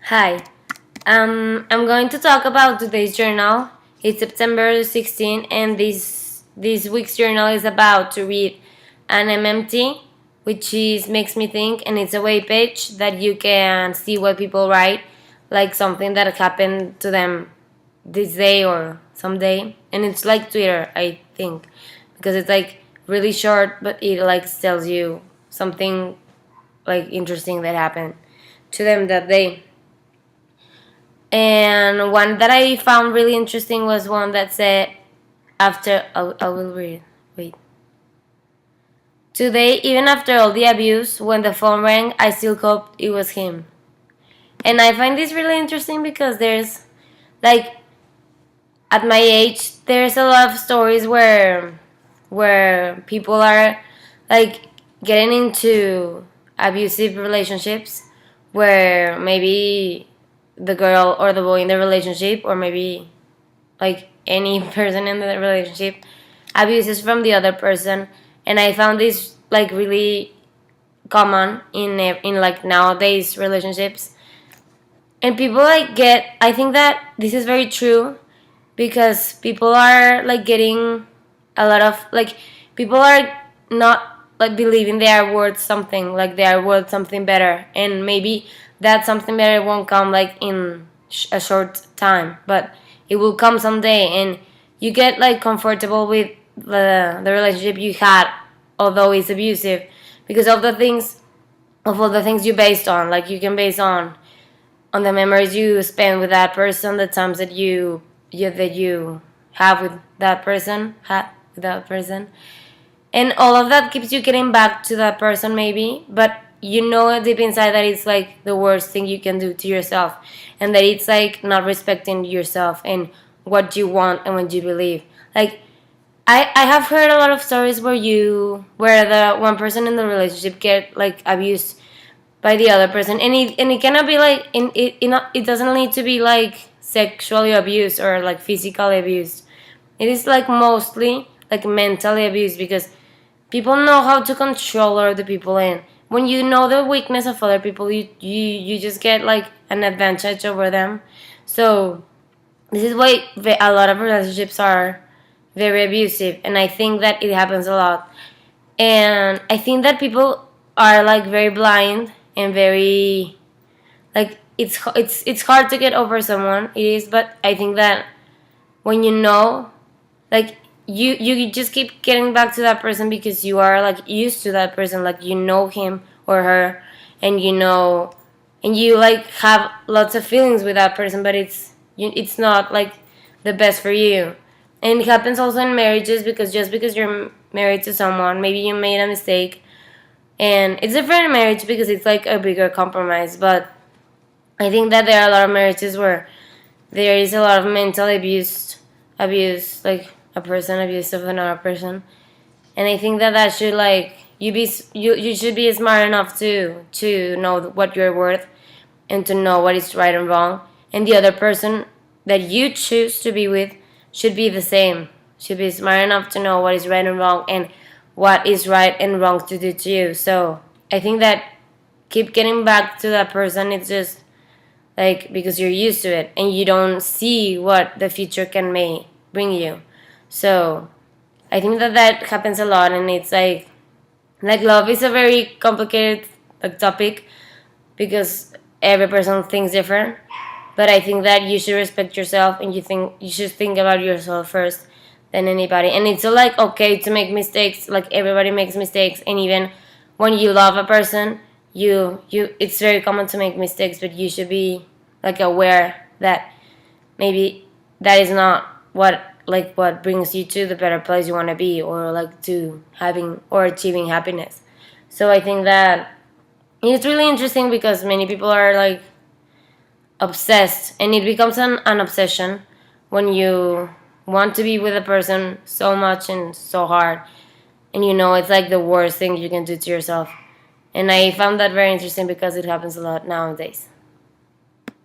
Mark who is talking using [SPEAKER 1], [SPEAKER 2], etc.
[SPEAKER 1] Hi, I'm going to talk about today's journal. It's September 16, and this week's journal is about to read an MMT, which is makes me think, and it's a web page that you can see what people write, like something that happened to them this day or someday, and it's like Twitter, I think, because it's like really short, but it like tells you something like interesting that happened to them that day. And one that I found really interesting was one that said, after, I will read. Wait. Today, even after all the abuse, when the phone rang, I still hoped it was him. And I find this really interesting because like, at my age, there's a lot of stories where people are, like, getting into abusive relationships where maybe the girl or the boy in the relationship, or maybe like any person in the relationship, abuses from the other person. And I found this like really common in like nowadays relationships. And people like get, I think that this is very true because people are like getting a lot of, like, people are not like believing they are worth something, like they are worth something better, and maybe that something better won't come like in a short time, but it will come someday. And you get like comfortable with the relationship you had, although it's abusive, because of all the things you based on, like you can base on the memories you spend with that person, the times that you have with that person, had with that person, and all of that keeps you getting back to that person, maybe. But you know deep inside that it's like the worst thing you can do to yourself, and that it's like not respecting yourself and what you want and what you believe. Like, I have heard a lot of stories where the one person in the relationship get like abused by the other person, and it cannot be like it doesn't need to be like sexually abused or like physically abused. It is like mostly like mentally abused, because people know how to control other people, and when you know the weakness of other people, you just get like an advantage over them. So this is why a lot of relationships are very abusive, and I think that it happens a lot. And I think that people are like very blind and very, like, it's hard to get over someone. It is, but I think that when you know, like, you just keep getting back to that person because you are like used to that person, like you know him or her, and you know, and you like have lots of feelings with that person, but it's not like the best for you. And it happens also in marriages, because just because you're married to someone, maybe you made a mistake, and it's different in marriage because it's like a bigger compromise. But I think that there are a lot of marriages where there is a lot of mental abuse, like a person abuse of another person. And I think that should, like, you should be smart enough to know what you're worth, and to know what is right and wrong. And the other person that you choose to be with should be the same. Should be smart enough to know what is right and wrong, and what is right and wrong to do to you. So I think that keep getting back to that person, it's just like because you're used to it and you don't see what the future can may bring you. So I think that happens a lot, and it's like love is a very complicated like topic, because every person thinks different. But I think that you should respect yourself, and you should think about yourself first than anybody. And it's like okay to make mistakes. Like everybody makes mistakes, and even when you love a person, you it's very common to make mistakes. But you should be like aware that maybe that is not what brings you to the better place you want to be, or like to having or achieving happiness. So I think that it's really interesting because many people are like obsessed, and it becomes an obsession when you want to be with a person so much and so hard, and you know it's like the worst thing you can do to yourself. And I found that very interesting because it happens a lot nowadays.